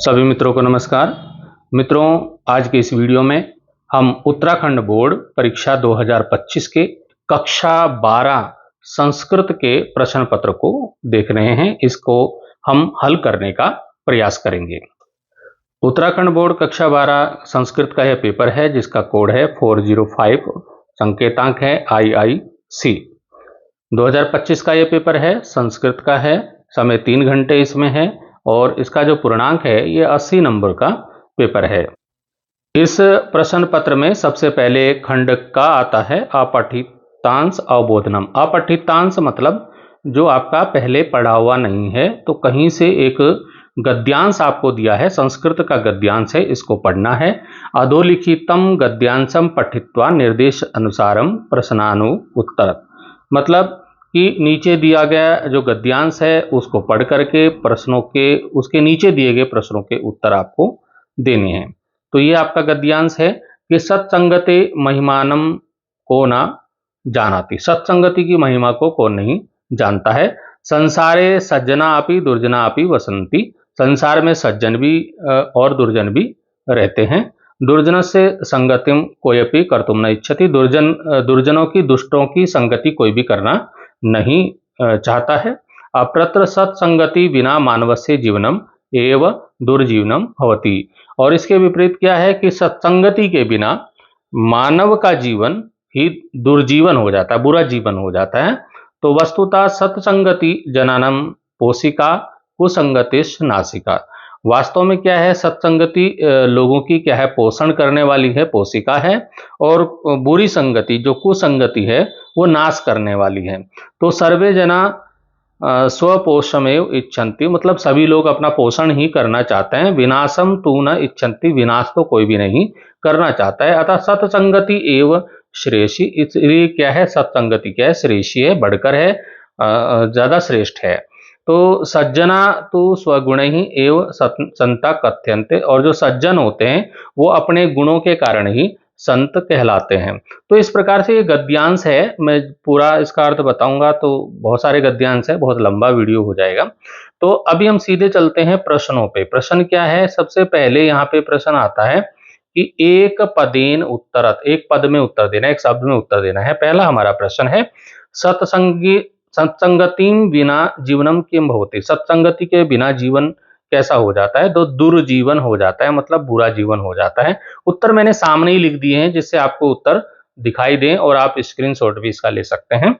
सभी मित्रों को नमस्कार। मित्रों, आज के इस वीडियो में हम उत्तराखंड बोर्ड परीक्षा 2025 के कक्षा 12 संस्कृत के प्रश्न पत्र को देख रहे हैं। इसको हम हल करने का प्रयास करेंगे। उत्तराखंड बोर्ड कक्षा 12 संस्कृत का यह पेपर है जिसका कोड है 405, संकेतांक है IIC। 2025 का यह पेपर है, संस्कृत का है, समय 3 घंटे इसमें है और इसका जो पूर्णांक है ये 80 नंबर का पेपर है। इस प्रश्न पत्र में सबसे पहले खंड का आता है अपठितांश अवबोधनम। अपठितांश मतलब जो आपका पहले पढ़ा हुआ नहीं है, तो कहीं से एक गद्यांश आपको दिया है, संस्कृत का गद्यांश है, इसको पढ़ना है। अधोलिखितम गद्यांशम पठित्वा निर्देश अनुसारम प्रश्नानु उत्तर, मतलब कि नीचे दिया गया जो गद्यांश है उसको पढ़ करके प्रश्नों के उसके नीचे दिए गए प्रश्नों के उत्तर आपको देने हैं। तो ये आपका गद्यांश है कि सत्संगते महिमानम को ना जानाति, सत्संगति की महिमा को कौन नहीं जानता है। संसारे सज्जना अपि दुर्जना अपि वसंती, संसार में सज्जन भी और दुर्जन भी रहते हैं। दुर्जन से संगतिम कोयपि कर्तुम न इच्छति, दुर्जनों की दुष्टों की संगति कोई भी करना नहीं चाहता है। अप्रत्र सत्संगति बिना मानवस्य जीवनम एव दुर्जीवनम भवति, और इसके विपरीत क्या है कि सत्संगति के बिना मानव का जीवन ही दुर्जीवन हो जाता है, बुरा जीवन हो जाता है। तो वस्तुतः सत्संगति जनानम पोषिका कुसंगतिश नासिका, वास्तव में क्या है, सत्संगति लोगों की क्या है, पोषण करने वाली है, पोषिका है, और बुरी संगति जो कुसंगति है वो नाश करने वाली है। तो सर्वे जना स्वपोषमेव इच्छन्ति, मतलब सभी लोग अपना पोषण ही करना चाहते हैं। विनाशम तू न इच्छन्ति, विनाश तो कोई भी नहीं करना चाहता है। अतः सत्संगति एव श्रेयसी, इसलिए क्या है, सत्संगति क्या है, श्रेयसी है, बढ़कर है, ज्यादा श्रेष्ठ है। तो सज्जना तो स्वगुण ही एव संता कथ्यन्ते, और जो सज्जन होते हैं वो अपने गुणों के कारण ही संत कहलाते हैं। तो इस प्रकार से ये गद्यांश है, मैं पूरा इसका अर्थ बताऊंगा तो बहुत सारे गद्यांश है, बहुत लंबा वीडियो हो जाएगा। तो अभी हम सीधे चलते हैं प्रश्नों पे। प्रश्न क्या है, सबसे पहले यहाँ पे प्रश्न आता है कि एक पदेन उत्तरत, एक पद में उत्तर देना, एक शब्द में उत्तर देना है। पहला हमारा प्रश्न है सत्संगति बिना जीवनम किम भवति, सत्संगति के बिना जीवन कैसा हो जाता है। तो दुर्जीवन हो जाता है, मतलब बुरा जीवन हो जाता है। उत्तर मैंने सामने ही लिख दिए हैं जिससे आपको उत्तर दिखाई दें और आप स्क्रीनशॉट भी इसका ले सकते हैं।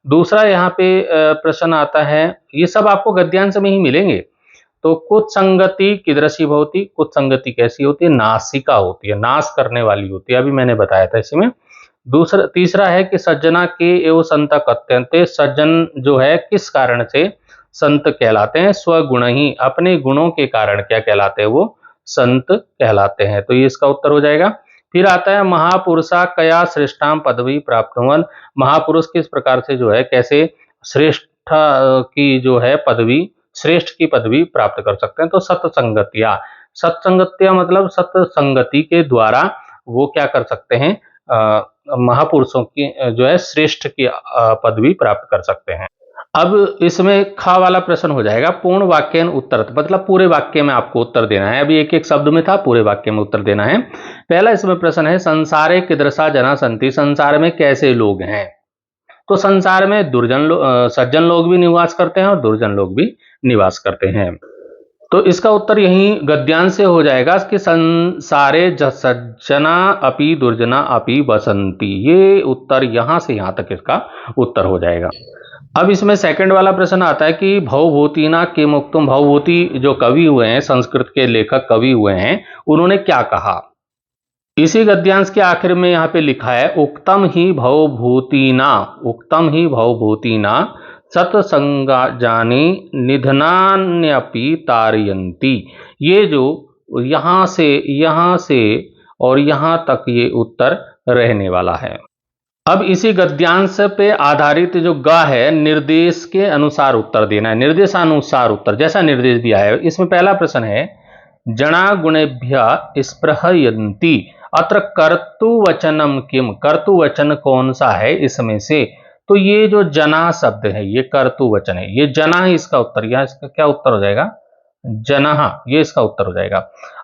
दूसरा यहाँ पे प्रश्न आता है, ये सब आपको गद्यांश में ही मिलेंगे। तो कुछ संगति किदृशी भवति, कुछ संगति कैसी होती है, नासिका होती है, नाश करने वाली होती है, अभी मैंने बताया था इसमें। तीसरा है कि सज्जना के एवं संत कथ्यन्ते, सज्जन जो है किस कारण से संत कहलाते हैं, स्वगुण ही, अपने गुणों के कारण क्या कहलाते हैं, वो संत कहलाते हैं। तो ये इसका उत्तर हो जाएगा। फिर आता है महापुरुषा कया श्रेष्ठाम पदवी प्राप्त हुवन, महापुरुष किस प्रकार से जो है, कैसे श्रेष्ठ की जो है पदवी, श्रेष्ठ की पदवी प्राप्त कर सकते हैं। तो सत्संगतिया, सत्संगतिया मतलब सत्संगति के द्वारा वो क्या कर सकते हैं, महापुरुषों की जो है श्रेष्ठ की पदवी प्राप्त कर सकते हैं। अब इसमें खा वाला प्रश्न हो जाएगा, पूर्ण वाक्यन उत्तर, मतलब पूरे वाक्य में आपको उत्तर देना है। अभी एक एक शब्द में था, पूरे वाक्य में उत्तर देना है। पहला इसमें प्रश्न है संसारे कीदृशा जना सन्ति, संसार में कैसे लोग हैं। तो संसार में सज्जन लोग भी निवास करते हैं और दुर्जन लोग भी निवास करते हैं। तो इसका उत्तर यही गद्यांश से हो जाएगा कि संसारे सज्जना अपि दुर्जना अपि वसंती, ये उत्तर यहां से यहां तक इसका उत्तर हो जाएगा। अब इसमें सेकंड वाला प्रश्न आता है कि भवभूतिना के मुक्तुम, भवभूति जो कवि हुए हैं, संस्कृत के लेखक कवि हुए हैं, उन्होंने क्या कहा। इसी गद्यांश के आखिर में यहाँ पे लिखा है उक्तम ही भवभूतिना, उक्तम ही भवभूतिना सत्संगाजानि निधनान्यपि तारयन्ति, ये जो यहाँ से और यहाँ तक ये उत्तर रहने वाला है। अब इसी गद्यांश पे आधारित जो गा है, निर्देश के अनुसार उत्तर देना है, निर्देशानुसार उत्तर, जैसा निर्देश दिया है। इसमें पहला प्रश्न है जणा गुणेभ्य स्पृहयन्ति, अत्र कर्तुवचनम किम, कर्तुवचन कौन सा है इसमें से। तो ये जो जना शब्द है ये कर्तुवचन है, ये जना ही इसका उत्तर, यहाँ इसका क्या उत्तर हो जाएगा, जनः, ये इसका उत्तर हो जाएगा।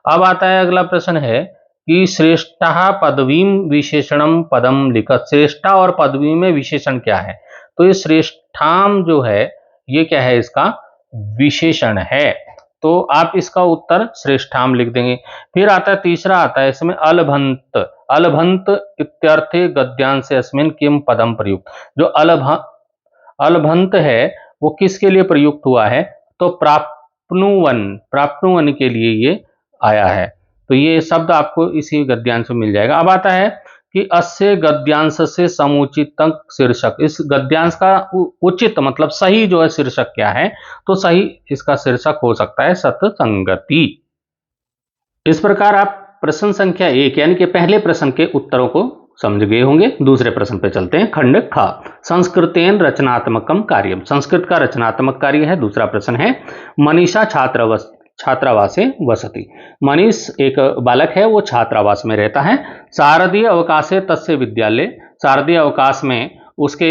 अब आता है अगला प्रश्न है कि श्रेष्ठः पदवीं विशेषणम पदम लिखत। श्रेष्ठा और पदवी में विशेषण क्या है? तो ये श्रेष्ठाम जो है ये क्या है, इसका विशेषण है। तो आप इसका उत्तर श्रेष्ठाम लिख देंगे। फिर आता है तीसरा, आता है इसमें अलभंत। अलभंत इत्यर्थे गद्यांश अस्मिन् किम पदम प्रयुक्त। जो अलभंत है वो किसके लिए प्रयुक्त हुआ है? तो प्राप्नुवन, प्राप्नुवन के लिए ये आया है। तो ये शब्द आपको इसी गद्यांश में मिल जाएगा। अब आता है कि अस्य गद्यांश से समुचित शीर्षक। इस गद्यांश का उचित मतलब सही जो है शीर्षक क्या है? तो सही इसका शीर्षक हो सकता है सतसंगति। इस प्रकार आप प्रश्न संख्या 1 यानी कि पहले प्रश्न के उत्तरों को समझ गए होंगे। दूसरे प्रश्न पे चलते हैं। खंड ख, संस्कृतेन रचनात्मकम कार्यम। संस्कृत का रचनात्मक कार्य है। दूसरा प्रश्न है मनीषा छात्रावासे वसति। मनीष एक बालक है, वो छात्रावास में रहता है। शारदीय अवकाशे तस्य विद्यालय। शारदीय अवकाश में उसके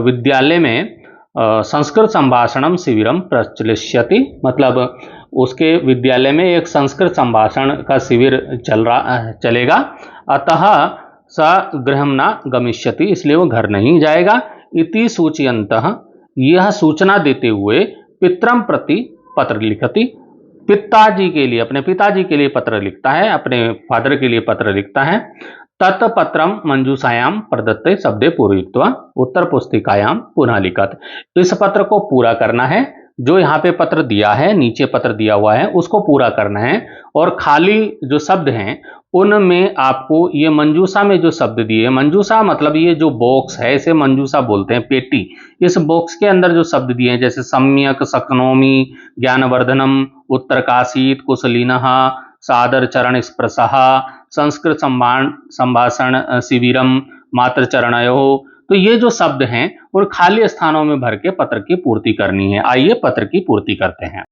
विद्यालय में संस्कृत संभाषणम शिविरम प्रचलिष्यति। मतलब उसके विद्यालय में एक संस्कृत संभाषण का शिविर चलेगा। अतः स गृहं न गमिष्यति, इसलिए वो घर नहीं जाएगा। इति सूचयन्तः, यह सूचना देते हुए पितरम प्रति पत्र लिखति। पिताजी के लिए, अपने पिताजी के लिए पत्र लिखता है, अपने फादर के लिए पत्र लिखता है। तत्पत्रम मंजूषायाम प्रदत्ते शब्दे पूरयित्वा उत्तर पुस्तिकायाम पुनः लिखत। इस पत्र को पूरा करना है। जो यहाँ पे पत्र दिया है, नीचे पत्र दिया हुआ है, उसको पूरा करना है। और खाली जो शब्द हैं उनमें आपको ये मंजूषा में जो शब्द दिए, मंजूषा मतलब ये जो बॉक्स है इसे मंजूषा बोलते हैं, पेटी। इस बॉक्स के अंदर जो शब्द दिए हैं जैसे सम्यक, शक्नोमी, ज्ञानवर्धनम, उत्तरकाशीत, कुशलिनः, सादर चरण स्पृशः, संस्कृत संभाषण शिविरम, मात्र चरणयो। तो ये जो शब्द हैं उन खाली स्थानों में भर के पत्र की पूर्ति करनी है। आइए पत्र की पूर्ति करते हैं।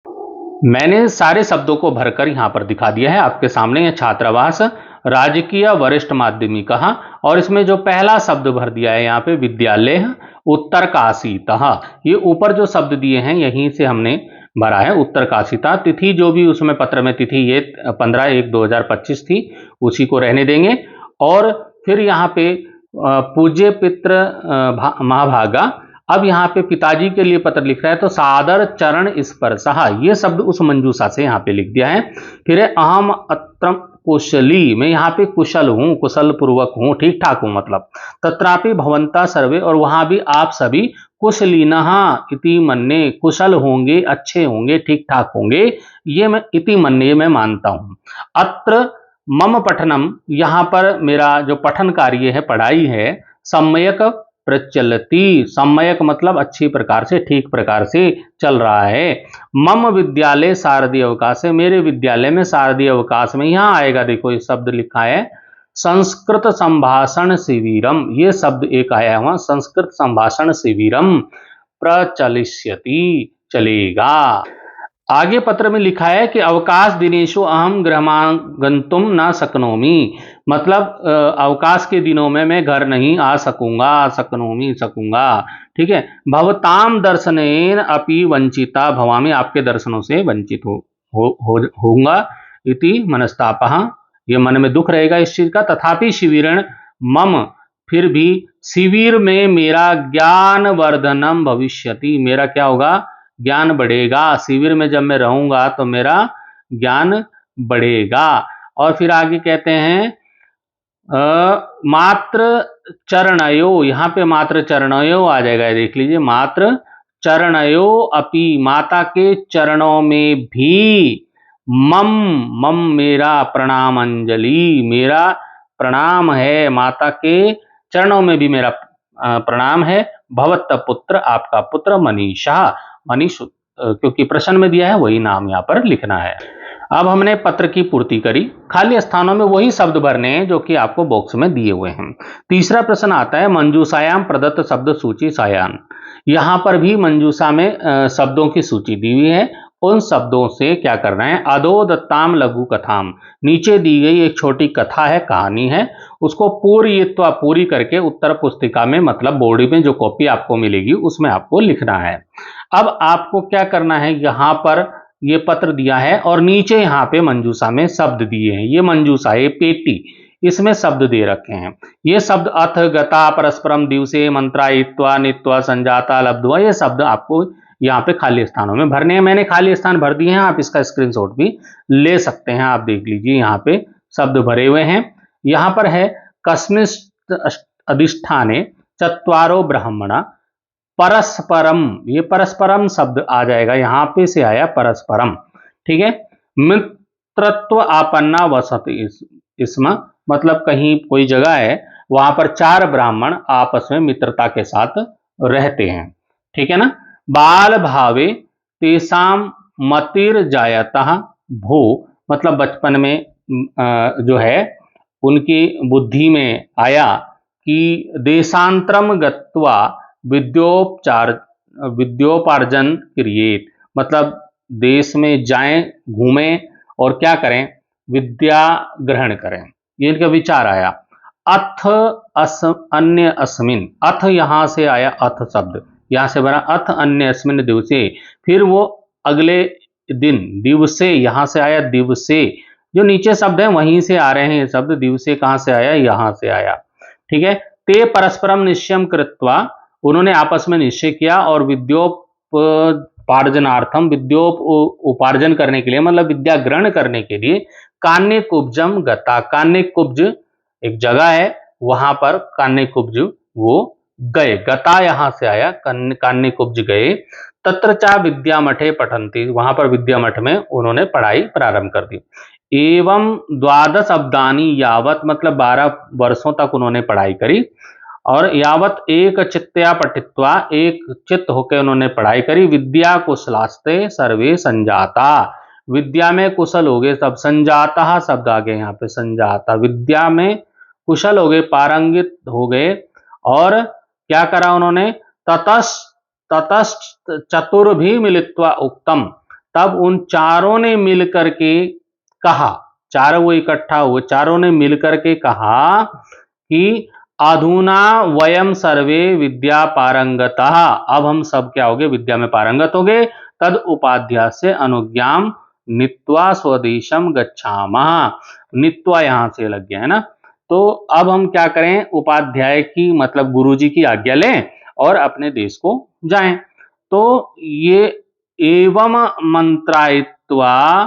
मैंने सारे शब्दों को भरकर यहाँ पर दिखा दिया है आपके सामने। ये छात्रावास, राजकीय वरिष्ठ माध्यमिक, और इसमें जो पहला शब्द भर दिया है यहाँ पे विद्यालय, उत्तरकाशीतः। ये ऊपर जो शब्द दिए हैं यहीं से हमने भरा है उत्तरकाशीता। तिथि जो भी उसमें पत्र में तिथि ये 15/1/2025 थी, उसी को रहने देंगे। और फिर यहाँ पे पूज्य पितृ महाभागा। अब यहाँ पे पिताजी के लिए पत्र लिख रहा है तो सादर चरण स्पर्शः, ये शब्द उस मंजूषा से यहाँ पे लिख दिया है। फिर अहम अत्र कुशली, मैं यहाँ पे कुशल हूँ, कुशल पूर्वक हूँ, ठीक ठाक हूँ मतलब। तत्रापि भवंता सर्वे, और वहां भी आप सभी कुशलिनः इति मन्ये, कुशल होंगे, अच्छे होंगे, ठीक ठाक होंगे, ये मैं इति मन्ये मैं मानता हूँ। अत्र मम पठनम, यहाँ पर मेरा जो पठन कार्य है, पढ़ाई है, सम्यक प्रचलति। सम्यक मतलब अच्छी प्रकार से, ठीक प्रकार से चल रहा है। मम विद्यालय शारदीय अवकाश है, मेरे विद्यालय में शारदीय अवकाश में, यहाँ आएगा देखो ये शब्द लिखा है संस्कृत संभाषण शिविरम, ये शब्द एक आया हुआ, संस्कृत संभाषण शिविरम प्रचलिष्यति, चलेगा। आगे पत्र में लिखा है कि अवकाश दिनेशु अहम गृहमागंतुम न शक्नोमि। मतलब अवकाश के दिनों में मैं घर नहीं आ सकूंगा, सकूंगा, ठीक है। भवताम दर्शनेन अपि वंचिता भवामि, आपके दर्शनों से वंचित होऊंगा। इति मनस्तापः, ये मन में दुख रहेगा इस चीज का। तथापि शिविरण मम, फिर भी शिविर में मेरा ज्ञान वर्धनम भविष्यति, मेरा क्या होगा, ज्ञान बढ़ेगा। शिविर में जब मैं रहूंगा तो मेरा ज्ञान बढ़ेगा। और फिर आगे कहते हैं मात्र चरणयो, यहाँ पे मात्र चरणयो आ जाएगा, देख लीजिए, मात्र चरणयो अपि, माता के चरणों में भी, मम मेरा प्रणाम अंजलि, मेरा प्रणाम है, माता के चरणों में भी मेरा प्रणाम है। भवत पुत्र, आपका पुत्र, मनीषा, मनीष क्योंकि प्रश्न में दिया है वही नाम यहाँ पर लिखना है। अब हमने पत्र की पूर्ति करी, खाली स्थानों में वही शब्द भरने हैं जो कि आपको बॉक्स में दिए हुए हैं। तीसरा प्रश्न आता है मंजूषायाम प्रदत्त शब्द सूची सायान। यहाँ पर भी मंजूषा में शब्दों की सूची दी हुई है, उन शब्दों से क्या करना है, अधो दत्ताम लघु कथाम, नीचे दी गई एक छोटी कथा है, कहानी है, उसको पूरी करके उत्तर पुस्तिका में, मतलब बोर्ड में जो कॉपी आपको मिलेगी उसमें आपको लिखना है। अब आपको क्या करना है, यहाँ पर ये पत्र दिया है और नीचे यहाँ पे मंजूषा में शब्द दिए हैं। ये मंजूषा, ये पेटी, इसमें शब्द दे रखे हैं। ये शब्द अथ, गता, परस्परम, दिवसे, मंत्रायित्वा, नित्वा, संजाता, लब्ध्वा, ये शब्द आपको यहाँ पे खाली स्थानों में भरने हैं। मैंने खाली स्थान भर दिए हैं, आप इसका स्क्रीनशॉट भी ले सकते हैं। आप देख लीजिए, यहाँ पे शब्द भरे हुए हैं। यहाँ पर है कस्मिंश्चित् अधिष्ठाने चत्वारो ब्राह्मणा परस्परम, ये परस्परम शब्द आ जाएगा, यहां पे से आया परस्परम, ठीक है। मित्रत्व आपन्ना वसति इसमें, मतलब कहीं कोई जगह है, वहां पर 4 ब्राह्मण आपस में मित्रता के साथ रहते हैं, ठीक है ना। बाल भावे तेसाम मतिर जायतः भू, मतलब बचपन में जो है उनकी बुद्धि में आया कि देशांतरम गत्वा विद्योपार्जन क्रिएट, मतलब देश में जाएं, घूमें और क्या करें, विद्या ग्रहण करें, ये इनका विचार आया। अथ अन्य अस्मिन, अथ यहां से आया, अथ शब्द यहां से बना, अथ अन्य अस्मिन दिवसे, फिर वो अगले दिन, दिवसे यहां से आया, दिवसे, जो नीचे शब्द है वहीं से आ रहे हैं ये शब्द, दिवसे कहां से आया, यहां से आया, ठीक है। ते परस्परम निश्चयम कृत्वा, उन्होंने आपस में निश्चय किया और विद्योपार्जनार्थम, विद्योपार्जन करने के लिए, मतलब विद्या ग्रहण करने के लिए, कान्य कुब्जम गता, कान्य कुब्ज एक जगह है, वहां पर कान्य कुब्ज वो गए, गता यहां से आया, कान्य कुब्ज गए। तत्र चा विद्या मठे पठंती, वहां पर विद्या मठ में उन्होंने पढ़ाई प्रारंभ कर दी। एवं 12 अब्दानी यावत, मतलब 12 वर्षों तक उन्होंने पढ़ाई करी, और यावत एक चित्तया पठित्वा, एक चित्त होकर उन्होंने पढ़ाई करी। विद्या कुशलास्ते सर्वे संजाता, विद्या में कुशल हो गए सब, संजाता शब्द आ गए यहाँ पे, संजाता, विद्या में कुशल हो गए, पारंगित हो गए। और क्या करा उन्होंने, ततश्च चतुर्भी मिलित्वा उक्तम, तब उन चारों ने मिलकर के कहा, चारों वो इकट्ठा हुए, चारों ने मिलकर के कहा कि अधुना वयम सर्वे विद्या पारंगतः, अब हम सब क्या हो गए, विद्या में पारंगत हो गए। तद उपाध्याय से अनुज्ञाम नीत्वा स्वदेशम गच्छामः, नीत्वा यहां से लग गया है ना, तो अब हम क्या करें, उपाध्याय की मतलब गुरुजी की आज्ञा लें और अपने देश को जाएं। तो ये एवं मंत्रायित्वा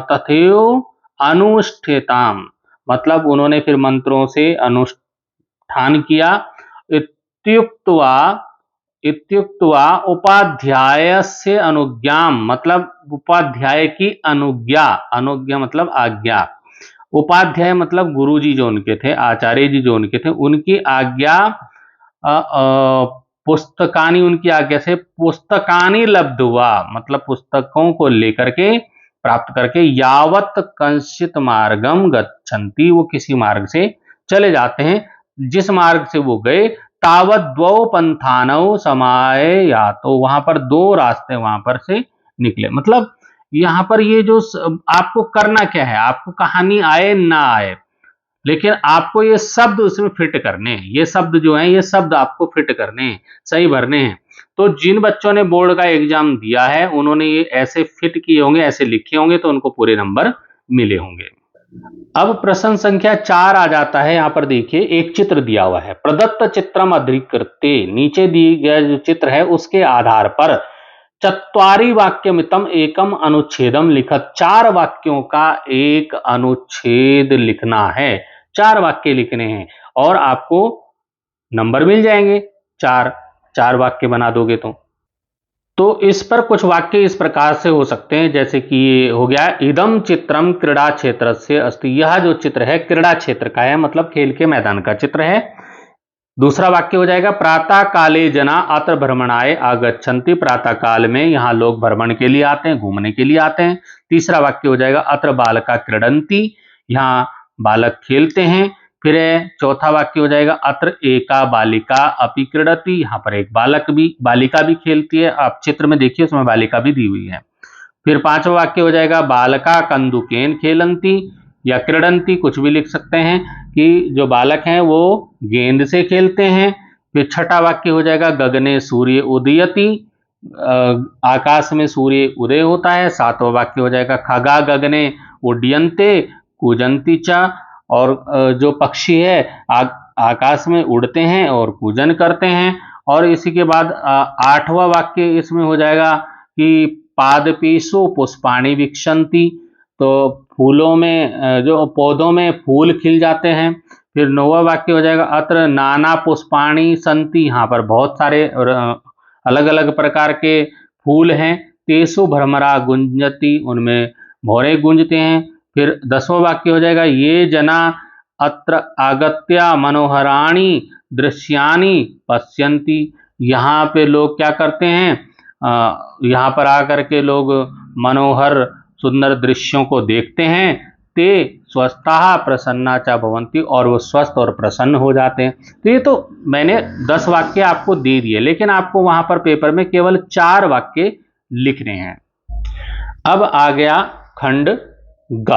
तथैव अनुष्ठेताम, मतलब उन्होंने फिर मंत्रों से अनुष्ठान किया। इत्युक्त्वा उपाध्याय से अनुज्ञाम, मतलब उपाध्याय की अनुज्ञा, अनुज्ञा मतलब आज्ञा, उपाध्याय मतलब गुरुजी जो उनके थे, आचार्य जी जो उनके थे, उनकी आज्ञा, पुस्तकानी, उनकी आज्ञा से पुस्तकानी लब्ध हुआ, मतलब पुस्तकों को लेकर के प्राप्त करके, यावत कंसित मार्गम गच्छन्ति, वो किसी मार्ग से चले जाते हैं, जिस मार्ग से वो गए, तावत द्वौ पंथानौ समायातो, वहां पर 2 रास्ते वहां पर से निकले। मतलब यहां पर ये जो आपको करना क्या है, आपको कहानी आए ना आए, लेकिन आपको ये शब्द उसमें फिट करने हैं, ये शब्द जो हैं, ये शब्द आपको फिट करने हैं, सही भरने हैं। तो जिन बच्चों ने बोर्ड का एग्जाम दिया है, उन्होंने ये ऐसे फिट किए होंगे, ऐसे लिखे होंगे, तो उनको पूरे नंबर मिले होंगे। अब प्रश्न संख्या 4 आ जाता है। यहां पर देखिए, एक चित्र दिया हुआ है, प्रदत्त चित्रम अधिकृत्य, नीचे दिया गया जो चित्र है उसके आधार पर चत्वारि वाक्यमितम एकम अनुच्छेदम लिखत, 4 वाक्यों का एक अनुच्छेद लिखना है, 4 वाक्य लिखने हैं और आपको नंबर मिल जाएंगे, 4 वाक्य बना दोगे तो इस पर कुछ वाक्य इस प्रकार से हो सकते हैं, जैसे कि ये हो गया, इदम चित्रम क्रीड़ा क्षेत्र से अस्ति, यह जो चित्र है क्रीड़ा क्षेत्र का है, मतलब खेल के मैदान का चित्र है। दूसरा वाक्य हो जाएगा, प्रातः काले जना अत्र भ्रमणाय आगच्छन्ति, प्रातः काल में यहाँ लोग भ्रमण के लिए आते हैं, घूमने के लिए आते हैं। तीसरा वाक्य हो जाएगा, अत्र बालका क्रीडन्ति, यहाँ बालक खेलते हैं। फिर चौथा वाक्य हो जाएगा, अत्र एका बालिका अपि क्रीडति, यहाँ पर एक बालिका भी खेलती है, आप चित्र में देखिए उसमें बालिका भी दी हुई है। फिर 5वां वाक्य हो जाएगा, बालका कंदुकेन खेलन्ति या क्रीडन्ति, कुछ भी लिख सकते हैं कि जो बालक हैं वो गेंद से खेलते हैं। फिर छठा वाक्य हो जाएगा गगने सूर्य उदयति, आकाश में सूर्य उदय होता है। सातवां वाक्य हो जाएगा खगा गगने उड्यन्ते कूजन्ति च, और जो पक्षी है आकाश में उड़ते हैं और कूजन करते हैं। और इसी के बाद आठवां वाक्य इसमें हो जाएगा कि पादपीसु पुष्पाणि विक्षन्ति, तो फूलों में जो पौधों में फूल खिल जाते हैं। फिर नौवां वाक्य हो जाएगा अत्र नाना पुष्पाणि सन्ति, यहाँ पर बहुत सारे अलग अलग प्रकार के फूल हैं। तेसु भ्रमरा गुंजति, उनमें भौरे गूंजते हैं। फिर 10वां वाक्य हो जाएगा ये जना अत्र आगत्य मनोहराणि दृश्यानि पश्यन्ति, यहाँ पे लोग क्या करते हैं, यहाँ पर आकर के लोग मनोहर सुंदर दृश्यों को देखते हैं। ते स्वस्था प्रसन्ना च भवन्ति, और वो स्वस्थ और प्रसन्न हो जाते हैं। तो ये तो मैंने 10 वाक्य आपको दे दिए, लेकिन आपको वहां पर पेपर में केवल 4 वाक्य लिखने हैं। अब आ गया खंड ग,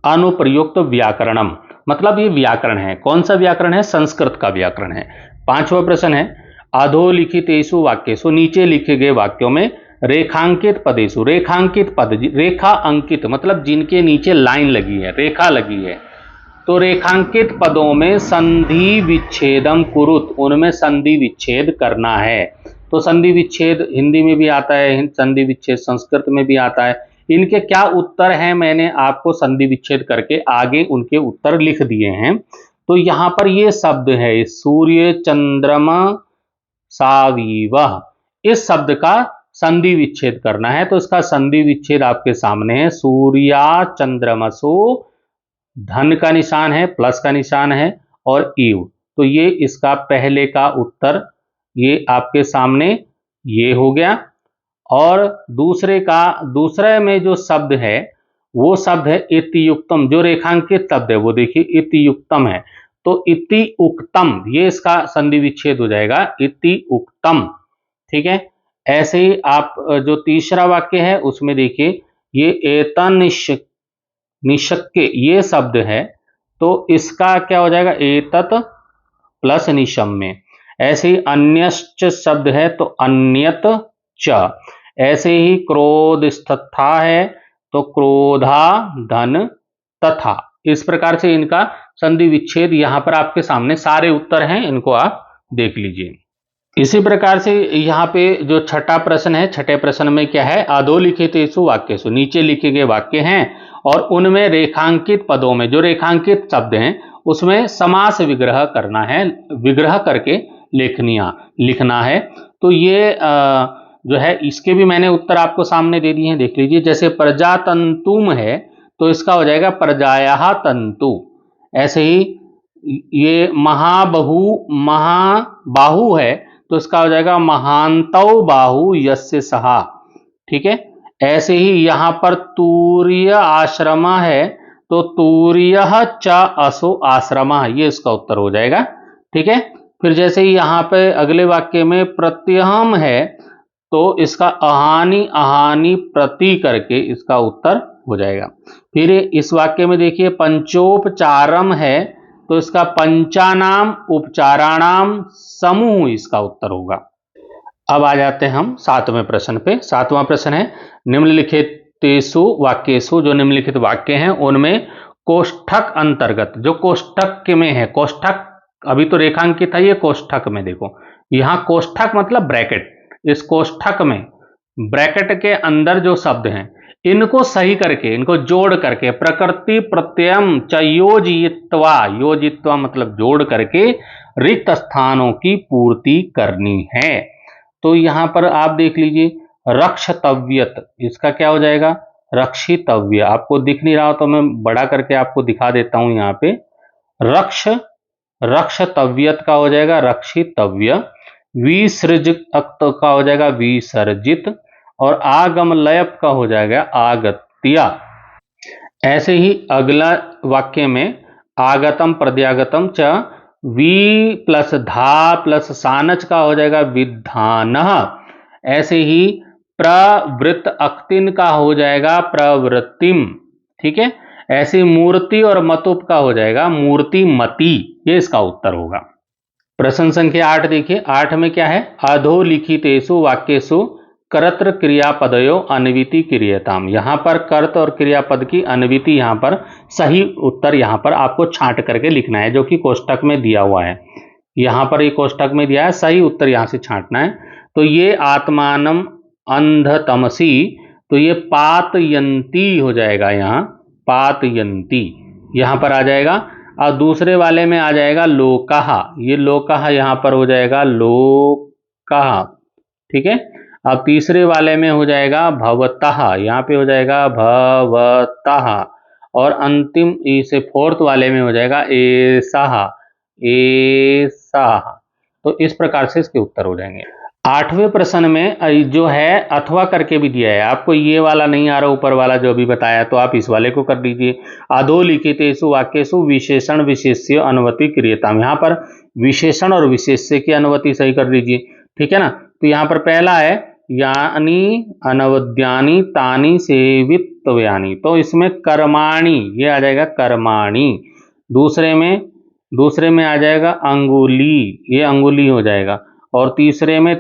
अनुप्रयुक्त व्याकरणम, मतलब ये व्याकरण है। कौन सा व्याकरण है? संस्कृत का व्याकरण है। 5वां प्रश्न है अधोलिखितेषु वाक्येषु, नीचे लिखे गए वाक्यों में रेखांकित पदेषु, रेखांकित पद, रेखा अंकित मतलब जिनके नीचे लाइन लगी है, रेखा लगी है, तो रेखांकित पदों में संधि विच्छेदम कुरुत, उनमें संधि विच्छेद करना है। तो संधि विच्छेद हिंदी में भी आता है, संधि विच्छेद संस्कृत में भी आता है। इनके क्या उत्तर हैं, मैंने आपको संधि विच्छेद करके आगे उनके उत्तर लिख दिए हैं। तो यहां पर ये शब्द है सूर्य चंद्रमा सावीवह, इस शब्द का संधि विच्छेद करना है। तो इसका संधि विच्छेद आपके सामने है। सूर्या चंद्रमसो, धन का निशान है, प्लस का निशान है, और ईव, तो ये इसका पहले का उत्तर ये आपके सामने ये हो गया। और दूसरे में जो शब्द है वो शब्द है इतियुक्तम, जो रेखांकित शब्द है वो देखिए इतियुक्तम है। तो इति उक्तम, ये इसका संधि विच्छेद हो जाएगा इति उक्तम, ठीक है। ऐसे ही आप जो तीसरा वाक्य है उसमें देखिए ये एतनिशक्के ये शब्द है, तो इसका क्या हो जाएगा एतत प्लस निशम में। ऐसे ही अन्यश्च शब्द है तो अन्यत च। ऐसे ही क्रोध स्था है तो क्रोधा धन तथा। इस प्रकार से इनका संधि विच्छेद यहां पर आपके सामने सारे उत्तर हैं, इनको आप देख लीजिए। इसी प्रकार से यहाँ पे जो छठा प्रश्न है, छठे प्रश्न में क्या है अधोलिखितेषु वाक्येषु, नीचे लिखे गए वाक्य हैं और उनमें रेखांकित पदों में जो रेखांकित शब्द हैं उसमें समास विग्रह करना है, विग्रह करके लिखना है। तो ये जो है इसके भी मैंने उत्तर आपको सामने दे दिए हैं, देख लीजिए। जैसे प्रजातंतुम है तो इसका हो जाएगा प्रजायाः तंतु। ऐसे ही ये महाबाहु है तो इसका हो जाएगा महांतौ बाहु यस्य सहा, ठीक है। ऐसे ही यहां पर तूर्य आश्रम है तो तूर्यः च असो आश्रमः, ये इसका उत्तर हो जाएगा, ठीक है। फिर जैसे ही यहां पे अगले वाक्य में प्रत्यहम है तो इसका अहानि प्रति करके इसका उत्तर हो जाएगा। फिर इस वाक्य में देखिए पंचोपचारम है तो इसका पंचानाम उपचाराणाम समूह इसका उत्तर होगा। अब आ जाते हैं हम 7वें प्रश्न पे। 7वां प्रश्न है निम्नलिखितेषु वाक्येषु, जो निम्नलिखित वाक्य हैं उनमें कोष्ठक अंतर्गत, जो कोष्ठक में है, कोष्ठक अभी तो रेखांकित है, ये कोष्ठक में देखो, यहां कोष्ठक मतलब ब्रैकेट, इस कोष्ठक में ब्रैकेट के अंदर जो शब्द हैं इनको सही करके, इनको जोड़ करके प्रकृति प्रत्ययम च योजित्वा, योजित्वा मतलब जोड़ करके रिक्त स्थानों की पूर्ति करनी है। तो यहां पर आप देख लीजिए रक्षतव्यत, इसका क्या हो जाएगा रक्षितव्य। आपको दिख नहीं रहा तो मैं बड़ा करके आपको दिखा देता हूं। यहाँ पे रक्षतव्यत का हो जाएगा रक्षितव्य। विसृजित का हो जाएगा विसर्जित, और आगम लयप का हो जाएगा आगत्या। ऐसे ही अगला वाक्य में आगतम प्रत्यागतम च वी प्लस धा प्लस सानच का हो जाएगा विधान। ऐसे ही प्रवृत्त अक्तिन का हो जाएगा प्रवृत्तिम, ठीक है। ऐसे मूर्ति और मतुप का हो जाएगा मूर्तिमती, ये इसका उत्तर होगा। प्रश्न संख्या 8 देखिए, 8 में क्या है, अधोलिखितेषु वाक्येषु कर्तृ क्रियापदयो अन्विति क्रियताम। यहाँ पर कर्त और क्रियापद की अन्विति, यहाँ पर सही उत्तर यहाँ पर आपको छांट करके लिखना है, जो कि कोष्टक में दिया हुआ है। यहाँ पर ये कोष्टक में दिया है, सही उत्तर यहाँ से छांटना है। तो ये आत्मानम अंधतमसी, तो ये पातयंती हो जाएगा, यहाँ पातयंती यहाँ पर आ जाएगा। और दूसरे वाले में आ जाएगा लोकः, ये लोकः यहाँ पर हो जाएगा लोकः, ठीक है। अब तीसरे वाले में हो जाएगा भवतः, यहाँ पे हो जाएगा भवतः। और अंतिम इसे फोर्थ वाले में हो जाएगा एसः, एसः। तो इस प्रकार से इसके उत्तर हो जाएंगे। 8वें प्रश्न में जो है अथवा करके भी दिया है, आपको ये वाला नहीं आ रहा ऊपर वाला जो भी बताया, तो आप इस वाले को कर दीजिए। अधोलिखितेषु वाक्येषु विशेषण विशेष्य अनुवति क्रियताम, यहाँ पर विशेषण और विशेष्य की अनुवति सही कर दीजिए, ठीक है ना। तो यहाँ पर पहला है यानी अनवद्यानि तानि सेवितव्यानि, तो इसमें कर्माणि ये आ जाएगा कर्माणि। दूसरे में आ जाएगा अंगुली, ये अंगुली हो जाएगा। और तीसरे में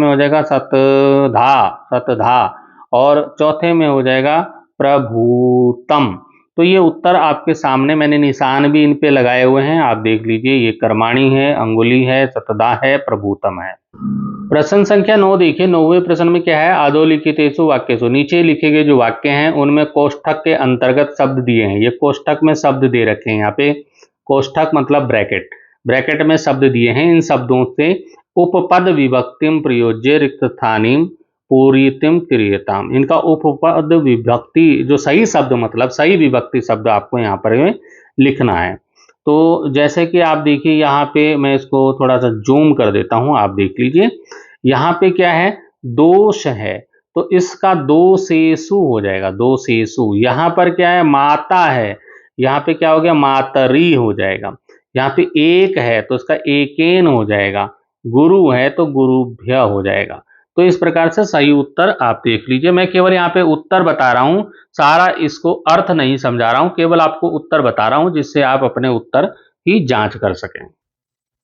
हो जाएगा सतधा, सतधा। और चौथे में हो जाएगा प्रभूतम। तो ये उत्तर आपके सामने, मैंने निशान भी इन पे लगाए हुए हैं, आप देख लीजिए। ये कर्माणी है, अंगुली है, सतधा है, प्रभूतम है। प्रश्न संख्या 9 देखिए, 9वें प्रश्न में क्या है, अधोलिखितेषु वाक्येषु, नीचे लिखे गए जो वाक्य हैं उनमें कोष्ठक के अंतर्गत शब्द दिए हैं। ये कोष्ठक में शब्द दे रखे हैं, यहाँ पे कोष्ठक मतलब ब्रैकेट, ब्रैकेट में शब्द दिए हैं। इन शब्दों से उपपद विभक्तिम प्रयोज्य रिक्त स्थानीम पूरितिम क्रियताम, इनका उपपद विभक्ति जो सही शब्द मतलब सही विभक्ति शब्द आपको यहाँ पर लिखना है। तो जैसे कि आप देखिए, यहाँ पे मैं इसको थोड़ा सा जूम कर देता हूँ, आप देख लीजिए। यहाँ पे क्या है, दोष है, तो इसका दोषेषु हो जाएगा, दोषेषु। यहाँ पर क्या है, माता है, यहाँ पे क्या हो गया, मातरी हो जाएगा। यहाँ पे एक है तो इसका एकेन हो जाएगा, गुरु है तो गुरुभ्य हो जाएगा। तो इस प्रकार से सही उत्तर आप देख लीजिए। मैं केवल यहाँ पे उत्तर बता रहा हूँ, सारा इसको अर्थ नहीं समझा रहा हूँ, केवल आपको उत्तर बता रहा हूँ, जिससे आप अपने उत्तर की जांच कर सकें।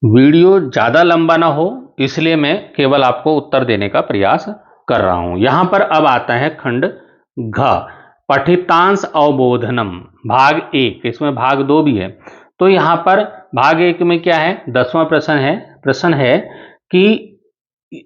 वीडियो ज़्यादा लंबा ना हो, इसलिए मैं केवल आपको उत्तर देने का प्रयास कर रहा हूँ। यहाँ पर अब आता है खंड घ, पठितांश अवबोधनम, भाग 1। इसमें भाग 2 भी है। तो यहाँ पर भाग 1 में क्या है, 10वां प्रश्न है कि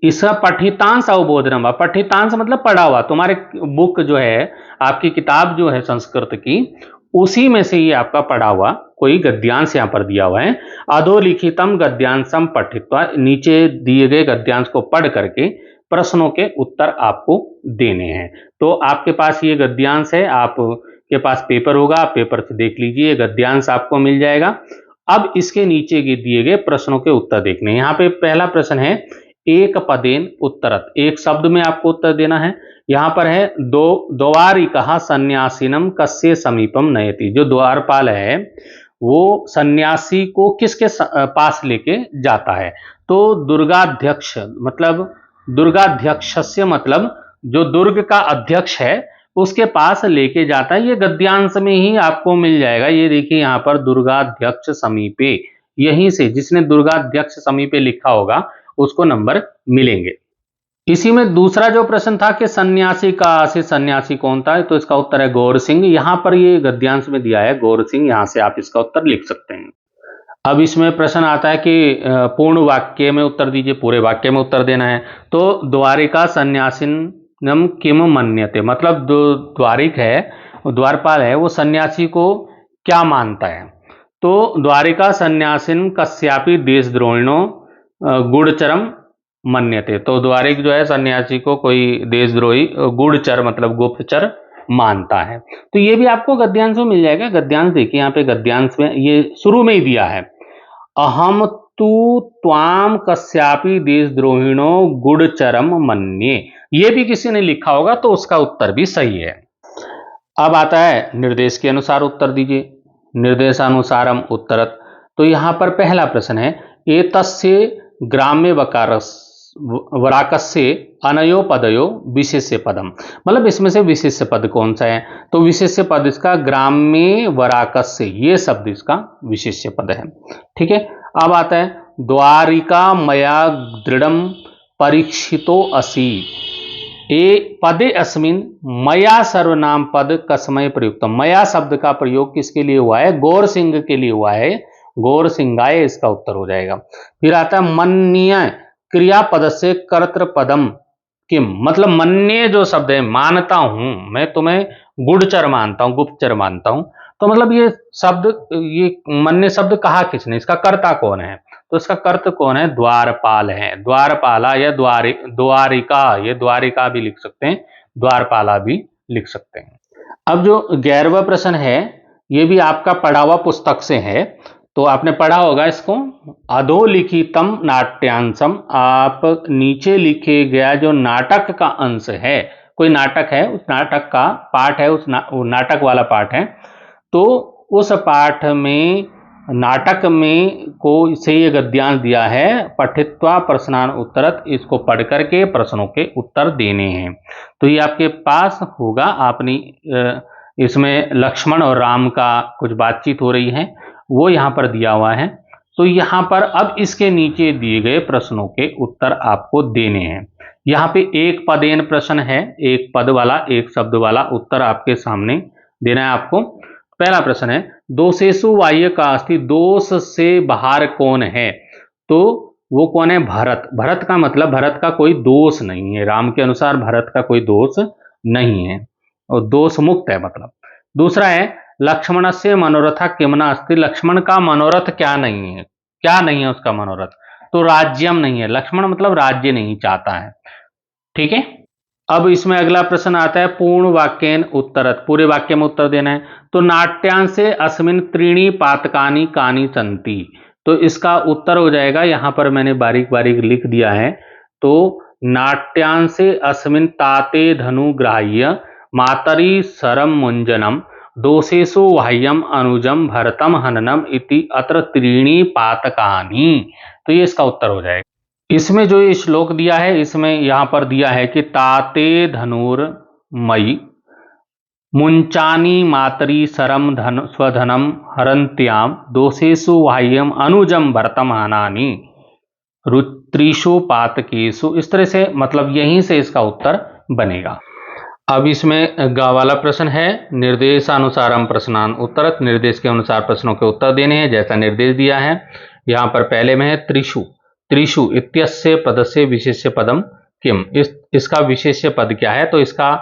इसका पठितांश अवबोधनम। पठितांश मतलब पढ़ा हुआ, तुम्हारे बुक जो है, आपकी किताब जो है संस्कृत की, उसी में से ये आपका पढ़ा हुआ कोई गद्यांश यहाँ पर दिया हुआ है। अधोलिखितम गद्यांशम पठित्वा, नीचे दिए गए गद्यांश को पढ़ करके प्रश्नों के उत्तर आपको देने हैं। तो आपके पास ये गद्यांश है, आपके पास पेपर होगा, आप पेपर से देख लीजिए, गद्यांश आपको मिल जाएगा। अब इसके नीचे दिए गए प्रश्नों के उत्तर देखने हैं। यहाँ पे पहला प्रश्न है एक पदेन उत्तरत, एक शब्द में आपको उत्तर देना है। यहाँ पर है द्वारिकः सन्यासिनम कस्य समीपम नयति, जो द्वारपाल है वो सन्यासी को किसके पास लेके जाता है। तो दुर्गाध्यक्ष मतलब दुर्गाध्यक्षस्य मतलब जो दुर्ग का अध्यक्ष है उसके पास लेके जाता है। ये गद्यांश में ही आपको मिल जाएगा। ये देखिए यहाँ पर दुर्गाध्यक्ष समीपे, यहीं से जिसने दुर्गाध्यक्ष समीपे लिखा होगा उसको नंबर मिलेंगे। इसी में दूसरा जो प्रश्न था कि सन्यासी का से सन्यासी कौन था, तो इसका उत्तर है गौर सिंह। यहाँ पर ये गद्यांश में दिया है गौर सिंह, यहाँ से आप इसका उत्तर लिख सकते हैं। अब इसमें प्रश्न आता है कि पूर्ण वाक्य में उत्तर दीजिए, पूरे वाक्य में उत्तर देना है। तो द्वारिका सन्यासिनम किम मन्यते, मतलब जो द्वारिक है, द्वारपाल है, वो सन्यासी को क्या मानता है। तो द्वारिका सन्यासिन कस्यापि देशद्रोहिणो गुड़चरम मन्यते, तो द्वारिक जो है सन्यासी को कोई देशद्रोही गुड़चर मतलब गुप्तचर मानता है। तो ये भी आपको गद्यांश में मिल जाएगा। गद्यांश देखिए, यहाँ पे गद्यांश में ये शुरू में ही दिया है, अहम तु त्वाम कस्यापि देशद्रोहिणो गुड़चरम मन्ये। ये भी किसी ने लिखा होगा तो उसका उत्तर भी सही है। अब आता है निर्देश के अनुसार उत्तर दीजिए, निर्देशानुसारम उत्तरत। तो यहाँ पर पहला प्रश्न है एतस्य ग्राम्य वराकस्य अनयो पदयो विशेष्य पदम, मतलब इसमें से विशेष्य पद कौन सा है। तो विशेष्य पद इसका ग्राम्य वराकस्य, ये शब्द इसका विशेष्य पद है। ठीक है। अब आता है द्वारिका मया दृढ़म परीक्षितो असि। ए पदे अस्मिन मया सर्वनाम पद कसमय प्रयुक्त। मया शब्द का प्रयोग किसके लिए हुआ है? गौर सिंह के लिए हुआ है, गौर सिंगाय इसका उत्तर हो जाएगा। फिर आता है मन्य क्रियापद से कर्तृपदम किम, मतलब मन्य जो शब्द है, मानता हूं, मैं तुम्हें गुड़चर मानता हूं, गुप्तचर मानता हूं, तो मतलब ये शब्द, ये मन्य शब्द कहा किसने, इसका कर्ता कौन है? तो इसका कर्ता कौन है? द्वारपाल है, द्वारपाला या द्वारिका, ये द्वारिका भी लिख सकते हैं, द्वारपाला भी लिख सकते हैं। अब जो 11वां प्रश्न है, ये भी आपका पढ़ा हुआ पुस्तक से है, तो आपने पढ़ा होगा इसको। अधोलिखितम नाट्यांशम, आप नीचे लिखे गया जो नाटक का अंश है, कोई नाटक है, उस नाटक का पाठ है, उस नाटक वाला पाठ है, तो उस पाठ में, नाटक में को से ये गद्यांश दिया है, पठित्वा प्रश्नान उत्तरत, इसको पढ़ करके प्रश्नों के उत्तर देने हैं। तो ये आपके पास होगा, आपने इसमें लक्ष्मण और राम का कुछ बातचीत हो रही है, वो यहाँ पर दिया हुआ है। तो यहाँ पर अब इसके नीचे दिए गए प्रश्नों के उत्तर आपको देने हैं। यहाँ पे एक पदेन प्रश्न है, एक पद वाला, एक शब्द वाला उत्तर आपके सामने देना है आपको। पहला प्रश्न है, दोषेषु बाह्य का अस्ति, दोष से बाहर कौन है? तो वो कौन है? भरत। भरत का मतलब, भरत का कोई दोष नहीं है, राम के अनुसार भरत का कोई दोष नहीं है, और दोष मुक्त है मतलब। दूसरा है, लक्ष्मण से मनोरथा किमना अस्ति, लक्ष्मण का मनोरथ क्या नहीं है? क्या नहीं है उसका मनोरथ? तो राज्यम नहीं है, लक्ष्मण मतलब राज्य नहीं चाहता है। ठीक है। अब इसमें अगला प्रश्न आता है, पूर्ण वाक्यन उत्तरत, पूरे वाक्य में उत्तर देना है। तो नाट्यांशे अस्मिन त्रीणी पातकानि कानि सन्ति, तो इसका उत्तर हो जाएगा, यहां पर मैंने बारीक बारीक लिख दिया है। तो नाट्यांशे अस्मिन ताते धनुग्राह्य मातरी सरम मुंजनम दोषेषु बाह्यम अनुजम भरतम हननम इति अत्र त्रीणी पातकानि, तो ये इसका उत्तर हो जाएगा। इसमें जो ये श्लोक दिया है, इसमें यहां पर दिया है कि ताते धनुर्मयी मुंचानी मातरी सरम धन स्वधनम हरन्त्याम दोषेषु बाह्यम अनुजम भरतम हनानि रुत्रिषु पातकेषु, इस तरह से, मतलब यहीं से इसका उत्तर बनेगा। अब इसमें ग वाला प्रश्न है, निर्देशानुसारम प्रश्नान उत्तरत, निर्देश के अनुसार प्रश्नों के उत्तर देने हैं जैसा निर्देश दिया है। यहाँ पर पहले में है त्रिषु, त्रिषु इत्यस्य पदस्य विशेष्य पदम किम, इसका विशेष्य पद क्या है? तो इसका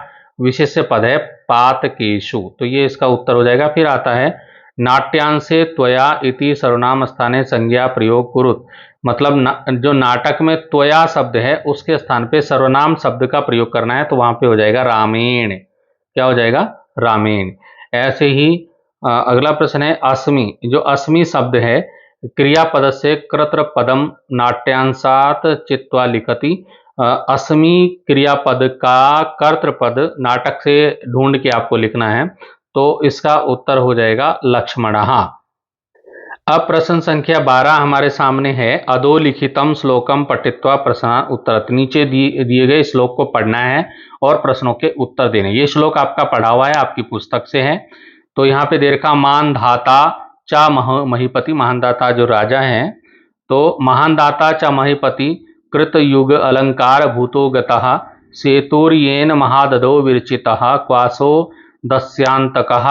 विशेष्य पद है पातकेषु, तो ये इसका उत्तर हो जाएगा। फिर आता है, नाट्यांशे त्वया इति सर्वनाम स्थाने संज्ञा प्रयोग कुरुत, मतलब जो नाटक में त्वया शब्द है उसके स्थान पे सर्वनाम शब्द का प्रयोग करना है, तो वहां पे हो जाएगा रामेण। क्या हो जाएगा? रामेण। ऐसे ही अगला प्रश्न है, अस्मि, जो अस्मि शब्द है, क्रियापद से कर्तृपदम नाट्यांशात चित्वा लिखति, अस्मि क्रियापद का कर्तृपद नाटक से ढूंढ के आपको लिखना है, तो इसका उत्तर हो जाएगा लक्ष्मणः। अब प्रश्न संख्या 12 हमारे सामने है, अधोलिखितम श्लोकम पठित्वा प्रश्नान उत्तरत, नीचे दिए गए श्लोक को पढ़ना है और प्रश्नों के उत्तर देने। ये श्लोक आपका पढ़ा हुआ है, आपकी पुस्तक से है। तो यहाँ पे दे रखा, मानधाता च महीपति, महानदाता जो राजा हैं, तो महानदाता च महीपति कृत युग अलंकार भूतो गतः सेतुर्येन महादधो विरचितः क्वासो दस्यांतकः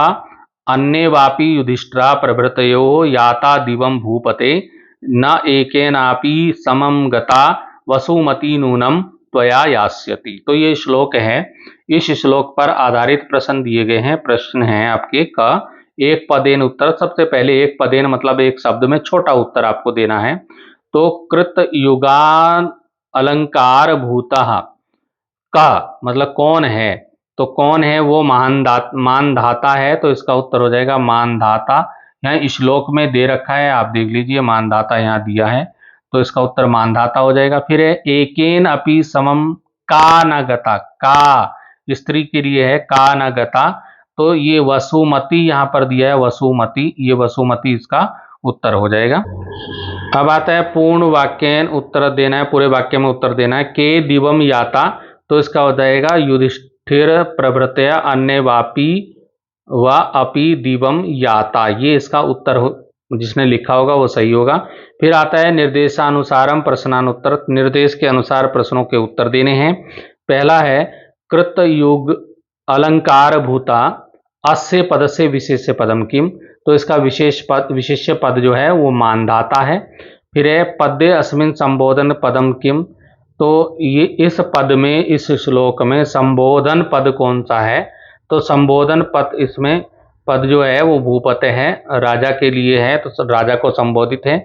अन्येवापि युधिष्ठिरा प्रभृतयो याता दिवं भूपते न एकेनापि समं गता वसुमती नूनम त्वया यास्यति। तो ये श्लोक है, इस श्लोक पर आधारित प्रश्न दिए गए हैं। प्रश्न है आपके का एक पदेन उत्तर, सबसे पहले एक पदेन मतलब एक शब्द में छोटा उत्तर आपको देना है। तो कृत युगान अलंकार भूतः का मतलब कौन है? तो कौन है वो? मानधाता है, तो इसका उत्तर हो जाएगा मानधाता। यहाँ श्लोक में दे रखा है, आप देख लीजिए, मानधाता यहाँ दिया है, तो इसका उत्तर मानधाता हो जाएगा। फिर है, एकेन अपि समम का न गता, का स्त्री के लिए है, का न गता, तो ये वसुमती यहाँ पर दिया है, वसुमती, ये वसुमती इसका उत्तर हो जाएगा। अब आता है पूर्ण वाक्यन उत्तर देना है, पूरे वाक्य में उत्तर देना है। के दिवम याता, तो इसका हो जाएगा युधिष्ठिर प्रभृतय अन्य वापी व अपि दिवम याता, ये इसका उत्तर जिसने लिखा होगा वो सही होगा। फिर आता है निर्देशानुसारम प्रश्नानुत्तर, निर्देश के अनुसार प्रश्नों के उत्तर देने हैं। पहला है कृत युग अलंकार भूता अस्य पद से विशेष्य पदम किम, तो इसका विशेष्य पद जो है वो मानधाता है। फिर है पद्य अस्मिन संबोधन पदम किम, तो ये इस पद में, इस श्लोक में संबोधन पद कौन सा है, तो संबोधन पद, इसमें पद जो है वो भूपत है, राजा के लिए है, तो राजा को संबोधित है।